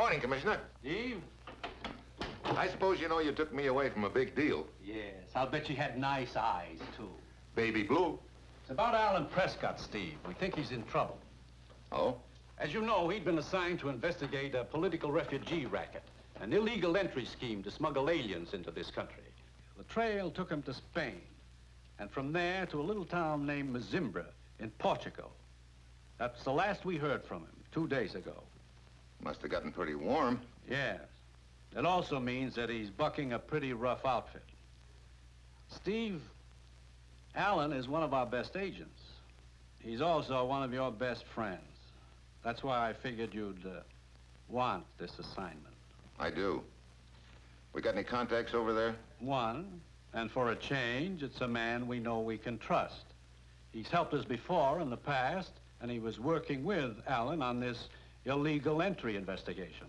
Morning, Commissioner. Steve? I suppose you know you took me away from a big deal. Yes, I'll bet you had nice eyes, too. Baby blue. It's about Alan Prescott, Steve. We think he's in trouble. Oh? As you know, he'd been assigned to investigate a political refugee racket, an illegal entry scheme to smuggle aliens into this country. The trail took him to Spain, and from there to a little town named Mazimbra in Portugal. That's the last we heard from him, 2 days ago. Must have gotten pretty warm. Yes. It also means that he's bucking a pretty rough outfit. Steve, Alan is one of our best agents. He's also one of your best friends. That's why I figured you'd want this assignment. I do. We got any contacts over there? One, and for a change, it's a man we know we can trust. He's helped us before in the past, and he was working with Alan on this illegal entry investigation.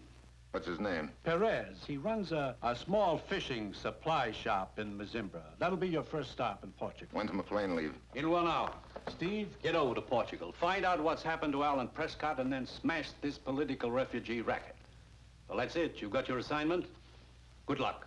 What's his name? Perez. He runs a small fishing supply shop in Mazimbra. That'll be your first stop in Portugal. When's McLean leave? In 1 hour. Steve, get over to Portugal. Find out what's happened to Alan Prescott and then smash this political refugee racket. Well, that's it. You got your assignment. Good luck.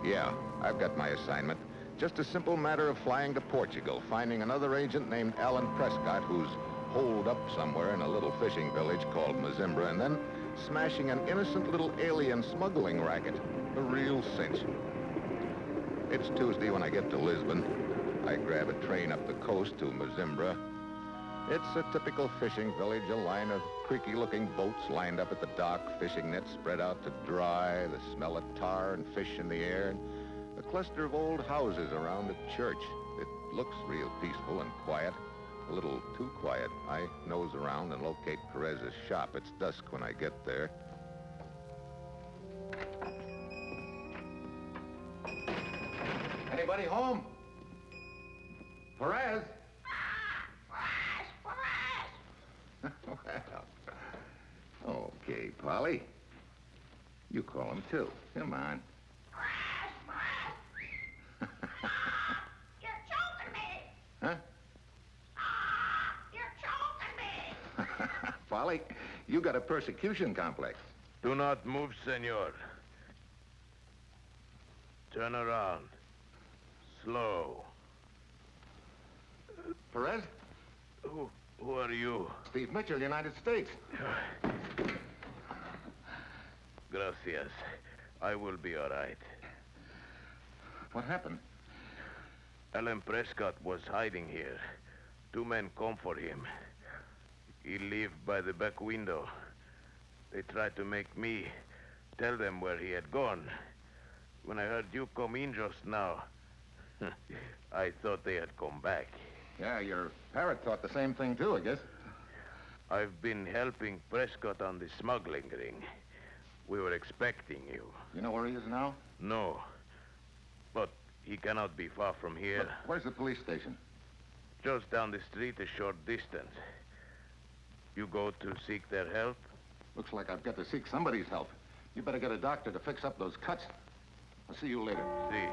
Yeah, I've got my assignment. Just a simple matter of flying to Portugal, finding another agent named Alan Prescott who's holed up somewhere in a little fishing village called Mazimbra, and then smashing an innocent little alien smuggling racket. A real cinch. It's Tuesday when I get to Lisbon. I grab a train up the coast to Mazimbra. It's a typical fishing village, a line of creaky-looking boats lined up at the dock, fishing nets spread out to dry, the smell of tar and fish in the air, and a cluster of old houses around a church. It looks real peaceful and quiet, a little too quiet. I nose around and locate Perez's shop. It's dusk when I get there. Anybody home? Perez? Well, okay, Polly. You call him, too. Come on. You're choking me. Huh? You're choking me. Polly, you got a persecution complex. Do not move, senor. Turn around. Slow. Perez? Who are you? Steve Mitchell, United States. Gracias. I will be all right. What happened? Alan Prescott was hiding here. 2 men come for him. He lived by the back window. They tried to make me tell them where he had gone. When I heard you come in just now, I thought they had come back. Yeah, your parrot thought the same thing, too, I guess. I've been helping Prescott on the smuggling ring. We were expecting you. You know where he is now? No. But he cannot be far from here. Look, where's the police station? Just down the street a short distance. You go to seek their help? Looks like I've got to seek somebody's help. You better get a doctor to fix up those cuts. I'll see you later. See.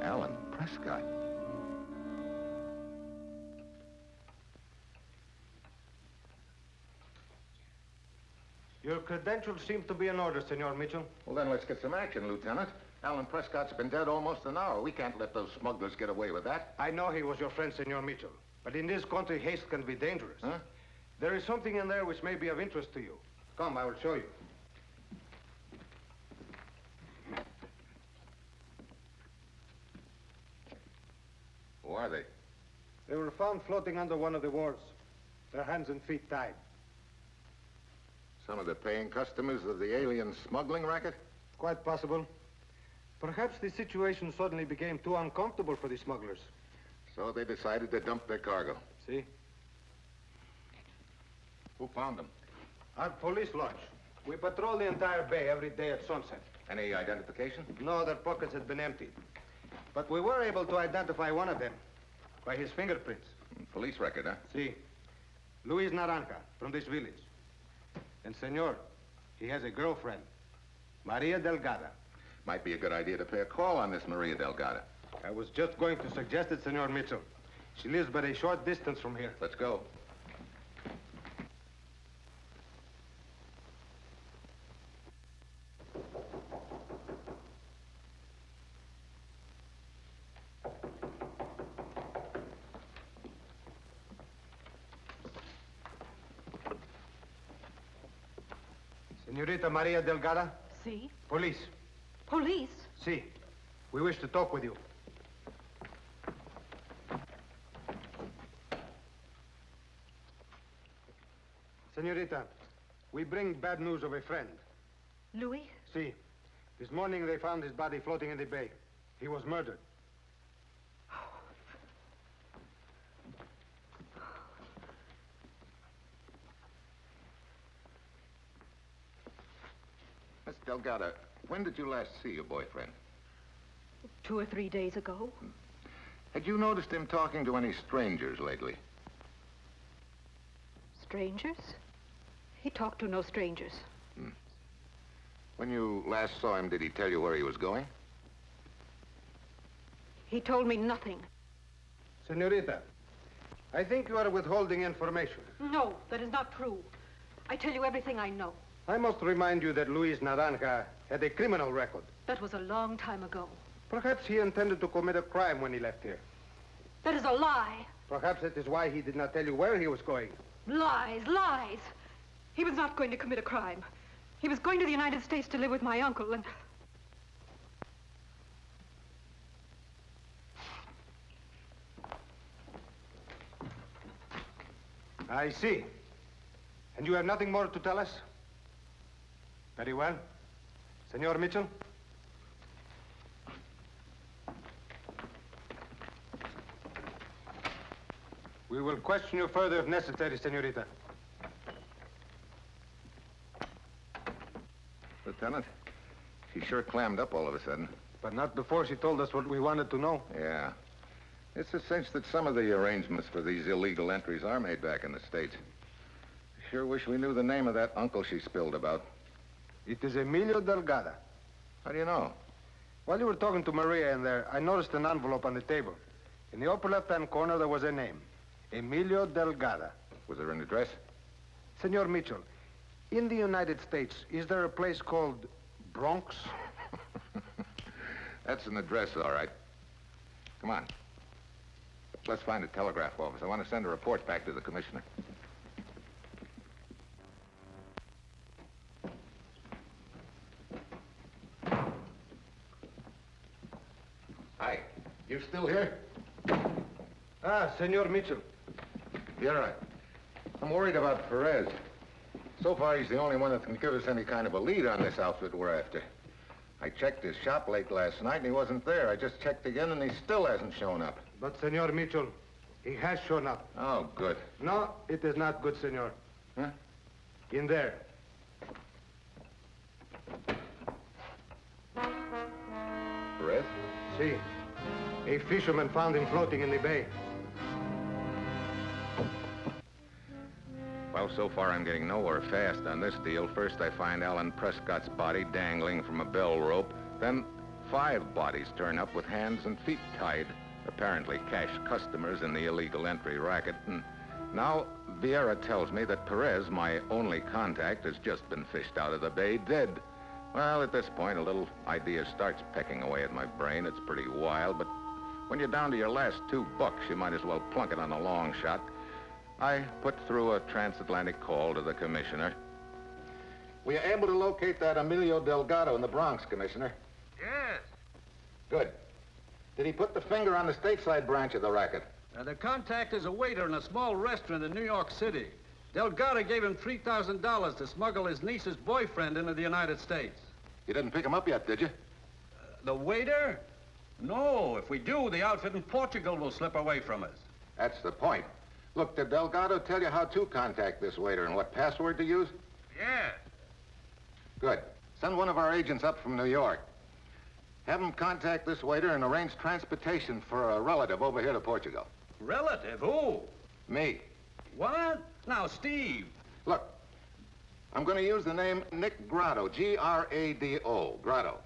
Alan Prescott. Your credentials seem to be in order, Senor Mitchell. Well, then let's get some action, Lieutenant. Alan Prescott's been dead almost an hour. We can't let those smugglers get away with that. I know he was your friend, Senor Mitchell. But in this country, haste can be dangerous. Huh? There is something in there which may be of interest to you. Come, I will show you. Who are they? They were found floating under one of the wharves, their hands and feet tied. Some of the paying customers of the alien smuggling racket? Quite possible. Perhaps the situation suddenly became too uncomfortable for the smugglers. So they decided to dump their cargo. See? Who found them? Our police launch. We patrol the entire bay every day at sunset. Any identification? No, their pockets had been emptied. But we were able to identify one of them by his fingerprints. Police record, huh? See, Luis Naranja, from this village. And, senor, he has a girlfriend, Maria Delgada. Might be a good idea to pay a call on this Maria Delgada. I was just going to suggest it, Senor Mitchell. She lives but a short distance from here. Let's go. Senorita Maria Delgada? See? Police. Police? See. We wish to talk with you. Senorita, we bring bad news of a friend. Louis? See. This morning they found his body floating in the bay. He was murdered. Miss Delgada, when did you last see your boyfriend? 2 or 3 days ago. Had you noticed him talking to any strangers lately? Strangers? He talked to no strangers. When you last saw him, did he tell you where he was going? He told me nothing. Senorita, I think you are withholding information. No, that is not true. I tell you everything I know. I must remind you that Luis Naranja had a criminal record. That was a long time ago. Perhaps he intended to commit a crime when he left here. That is a lie. Perhaps that is why he did not tell you where he was going. Lies, lies. He was not going to commit a crime. He was going to the United States to live with my uncle, and... I see. And you have nothing more to tell us? Very well. Senor Mitchell? We will question you further if necessary, senorita. Lieutenant, she sure clammed up all of a sudden. But not before she told us what we wanted to know. Yeah. It's a cinch that some of the arrangements for these illegal entries are made back in the States. Sure wish we knew the name of that uncle she spilled about. It is Emilio Delgada. How do you know? While you were talking to Maria in there, I noticed an envelope on the table. In the upper left-hand corner, there was a name. Emilio Delgada. Was there an address? Senor Mitchell, in the United States, is there a place called Bronx? That's an address, all right. Come on. Let's find a telegraph office. I want to send a report back to the commissioner. Hi. You still here? Ah, Senor Mitchell. You're right. I'm worried about Perez. So far, he's the only one that can give us any kind of a lead on this outfit we're after. I checked his shop late last night, and he wasn't there. I just checked again, and he still hasn't shown up. But, Senor Mitchell, he has shown up. Oh, good. No, it is not good, Senor. Huh? In there. Perez? See, a fisherman found him floating in the bay. Well, so far I'm getting nowhere fast on this deal. First I find Alan Prescott's body dangling from a bell rope. Then 5 bodies turn up with hands and feet tied. Apparently cash customers in the illegal entry racket. And now Vieira tells me that Perez, my only contact, has just been fished out of the bay dead. Well, at this point, a little idea starts pecking away at my brain. It's pretty wild, but When you're down to your last $2, you might as well plunk it on a long shot. I put through a transatlantic call to the commissioner. Were you able to locate that Emilio Delgado in the Bronx, Commissioner? Yes. Good. Did he put the finger on the stateside branch of the racket? The contact is a waiter in a small restaurant in New York City. Delgado gave him $3,000 to smuggle his niece's boyfriend into the United States. You didn't pick him up yet, did you? The waiter? No, if we do, the outfit in Portugal will slip away from us. That's the point. Look, did Delgado tell you how to contact this waiter and what password to use? Yes. Good. Send one of our agents up from New York. Have him contact this waiter and arrange transportation for a relative over here to Portugal. Relative? Who? Me. What? Now, Steve. Look, I'm going to use the name Nick Grado, G-R-A-D-O, Grado.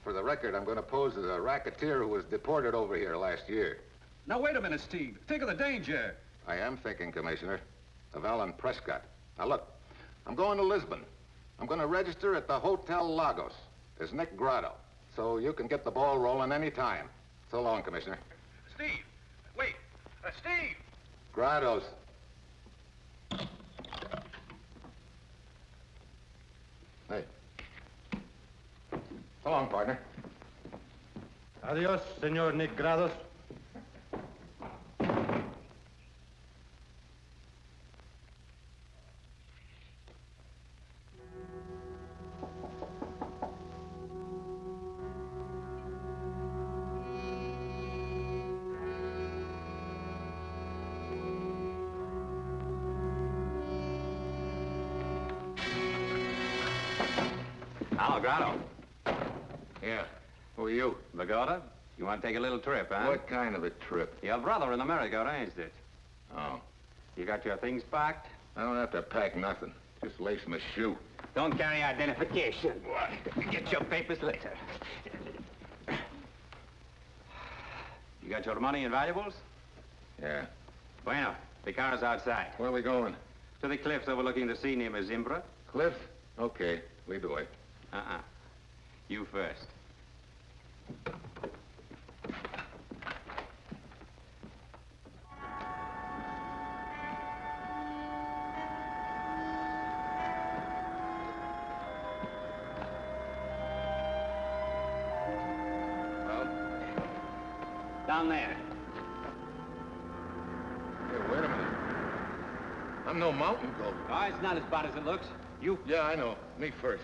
For the record, I'm going to pose as a racketeer who was deported over here last year. Now, wait a minute, Steve. Think of the danger. I am thinking, Commissioner, of Alan Prescott. Now, look, I'm going to Lisbon. I'm going to register at the Hotel Lagos as Nick Grado, so you can get the ball rolling any time. So long, Commissioner. Steve, wait. Steve! Grados. Hey. So long, partner. Adios, Senor Nick Grados. Hello, Grado. Yeah. Who are you? Pagoda? You want to take a little trip, huh? What kind of a trip? Your brother in America arranged it. Oh. You got your things packed? I don't have to pack nothing. Just lace my shoe. Don't carry identification. Get your papers later. You got your money and valuables? Yeah. Bueno, the car's outside. Where are we going? To the cliffs overlooking the sea near Mazimbra. Cliff? Okay. Lead the way. You first. Well? Down there. Hey, wait a minute. I'm no mountain goat. Oh, it's not as bad as it looks. You... Yeah, I know. Me first.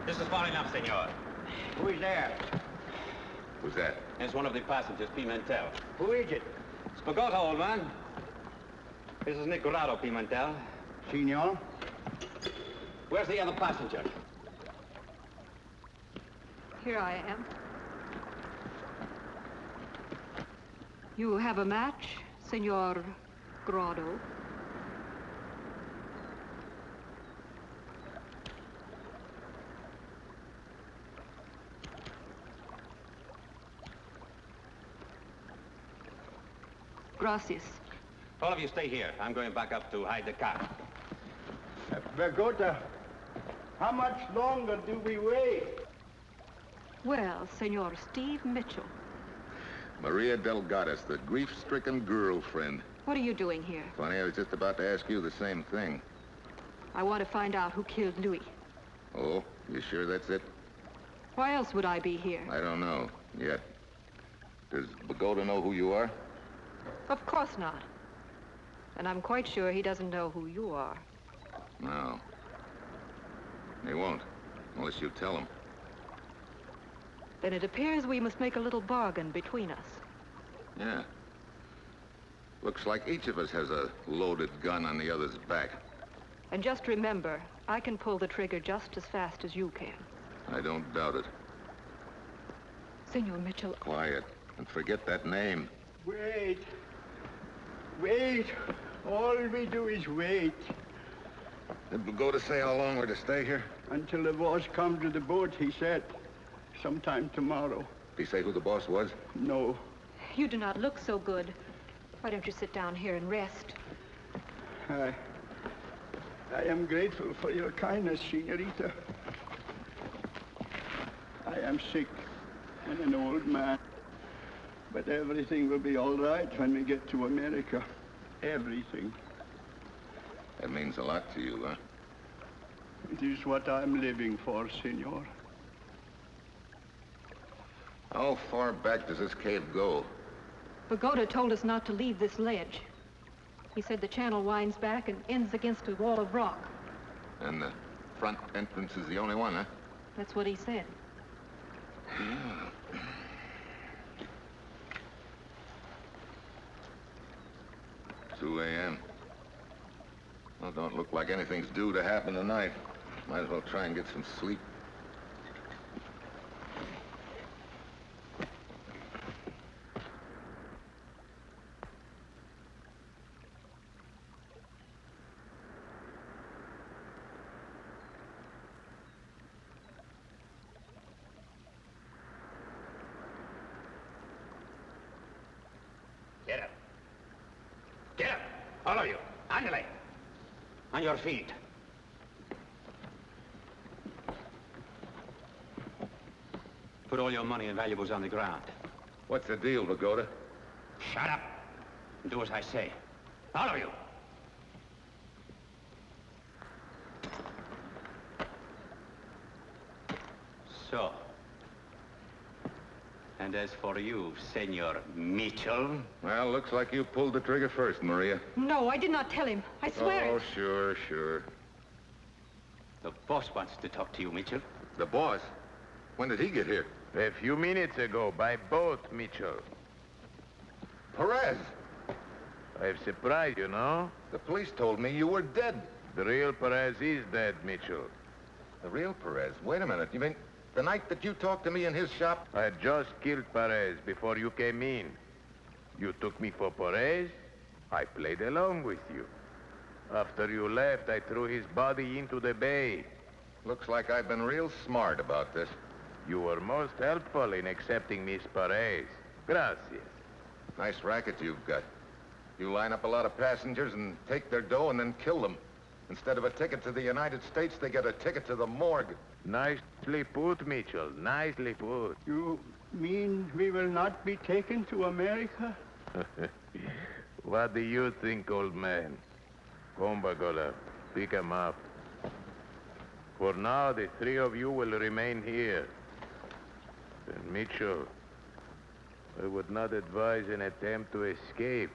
This is far enough, senor. Who is there? Who's that? It's one of the passengers, Pimentel. Who is it? It's Pagoda, old man. This is Nick Grado, Pimentel. Senor? Where's the other passenger? Here I am. You have a match, Senor Grado? Gracias. All of you stay here. I'm going back up to hide the car. Pagoda, how much longer do we wait? Well, Senor Steve Mitchell. Maria Delgadas, the grief-stricken girlfriend. What are you doing here? Funny, I was just about to ask you the same thing. I want to find out who killed Louis. Oh, you sure that's it? Why else would I be here? I don't know, yet. Does Pagoda know who you are? Of course not. And I'm quite sure he doesn't know who you are. No. He won't, unless you tell him. Then it appears we must make a little bargain between us. Yeah. Looks like each of us has a loaded gun on the other's back. And just remember, I can pull the trigger just as fast as you can. I don't doubt it. Senor Mitchell. Quiet, and forget that name. Wait. Wait. All we do is wait. Did Pagoda say how long we're to stay here? Until the boss comes to the boat, he said. Sometime tomorrow. Did he say who the boss was? No. You do not look so good. Why don't you sit down here and rest? I am grateful for your kindness, Senorita. I am sick and an old man. But everything will be all right when we get to America. Everything. That means a lot to you, huh? It is what I'm living for, Senor. How far back does this cave go? Pagoda told us not to leave this ledge. He said the channel winds back and ends against a wall of rock. And the front entrance is the only one, huh? That's what he said. 2 a.m. Well, don't look like anything's due to happen tonight. Might as well try and get some sleep. Get up. Get up, all of you. Ándale. On your feet. Put all your money and valuables on the ground. What's the deal, Pagoda? Shut up. And do as I say. All of you. So. And as for you, Senor Mitchell... Well, looks like you pulled the trigger first, Maria. No, I did not tell him. I swear Oh, it. sure. The boss wants to talk to you, Mitchell. The boss? When did he get here? A few minutes ago, by boat, Mitchell. Perez! I've surprised you, no? The police told me you were dead. The real Perez is dead, Mitchell. The real Perez? Wait a minute. You mean the night that you talked to me in his shop? I had just killed Perez before you came in. You took me for Perez. I played along with you. After you left, I threw his body into the bay. Looks like I've been real smart about this. You were most helpful in accepting Miss Perez. Gracias. Nice racket you've got. You line up a lot of passengers and take their dough and then kill them. Instead of a ticket to the United States, they get a ticket to the morgue. Nicely put, Mitchell. Nicely put. You mean we will not be taken to America? What do you think, old man? Come, Pagoda. Pick him up. For now, the three of you will remain here. And Mitchell, I would not advise an attempt to escape.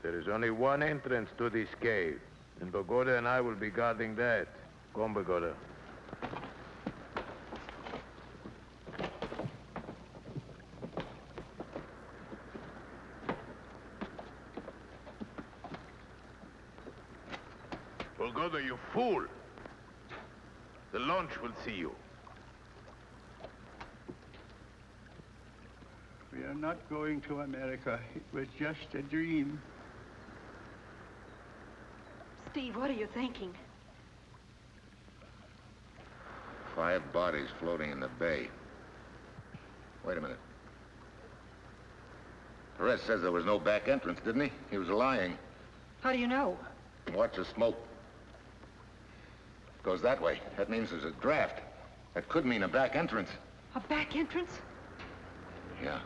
There is only one entrance to this cave, and Pagoda and I will be guarding that. Come, Pagoda. Pagoda, you fool! The launch will see you. We are not going to America. It was just a dream. Steve, what are you thinking? 5 bodies floating in the bay. Wait a minute. Perez says there was no back entrance, didn't he? He was lying. How do you know? Watch the smoke. Goes that way. That means there's a draft. That could mean a back entrance. A back entrance? Yeah.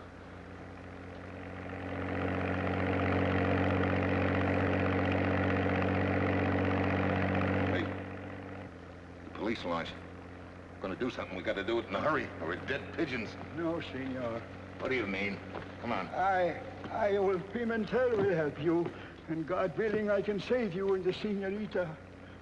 police launch. We're gonna do something, we gotta do it in a hurry, or we're dead pigeons. No, senor. What do you mean? Come on. Old Pimentel will help you. And God willing, I can save you and the senorita.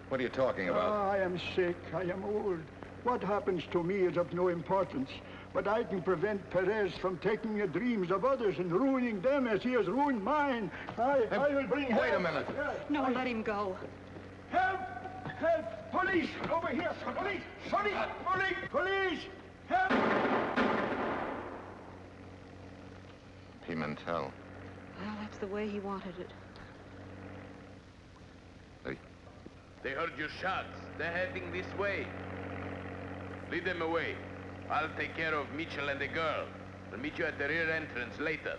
What are you talking about? I am sick. I am old. What happens to me is of no importance. But I can prevent Perez from taking the dreams of others and ruining them as he has ruined mine. I will bring help. Wait a minute. No, let him go. Help! Help! Police! Over here! Police! Police! Police! Police! Help! Pimentel. Well, that's the way he wanted it. They heard your shots. They're heading this way. Lead them away. I'll take care of Mitchell and the girl. I'll meet you at the rear entrance later.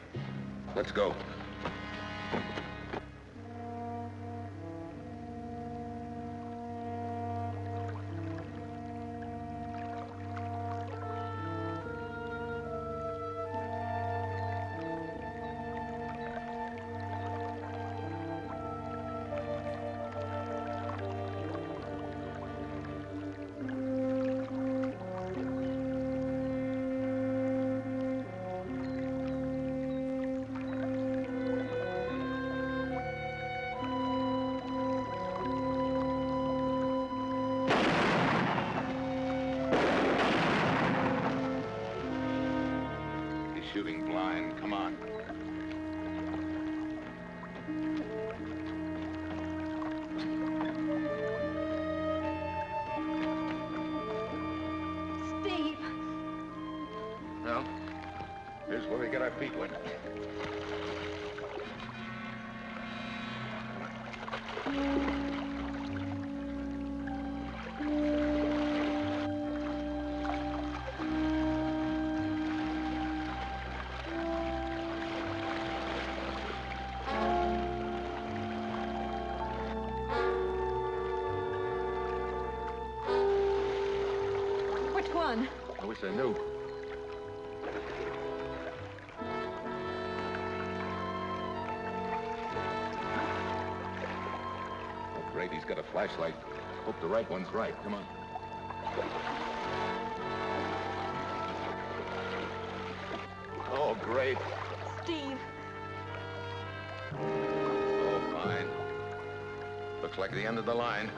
Let's go. Shooting blind. Come on. Steve! Well, here's where we get our feet wet. Which one? I wish I knew. Oh, great, he's got a flashlight. Hope the right one's right. Come on. Oh, great. Steve. Oh, fine. Looks like the end of the line.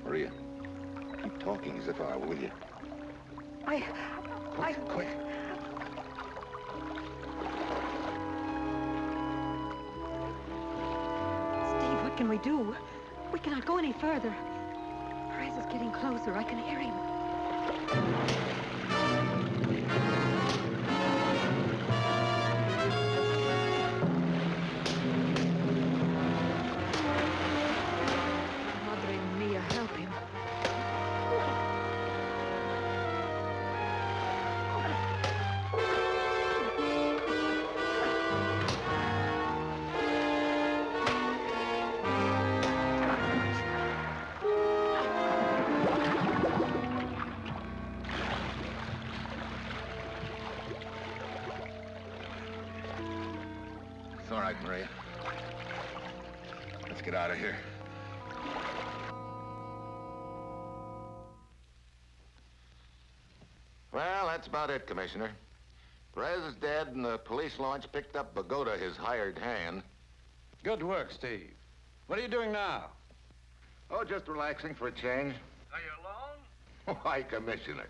Maria, keep talking as if I were with you. Quick. Steve, what can we do? We cannot go any further. Perez is getting closer. I can hear him. Madre mia, help him. It's all right, Maria. Let's get out of here. Well, that's about it, Commissioner. Perez is dead, and the police launch picked up Bogota, his hired hand. Good work, Steve. What are you doing now? Oh, just relaxing for a change. Are you alone? Why, Commissioner?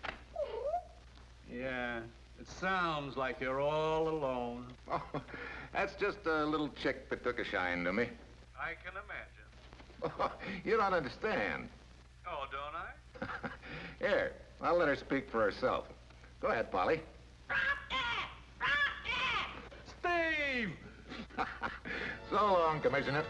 Yeah, it sounds like you're all alone. Oh, that's just a little chick that took a shine to me. I can imagine. Oh, you don't understand. Oh, don't I? Here, I'll let her speak for herself. Go ahead, Polly. Steve! So long, Commissioner.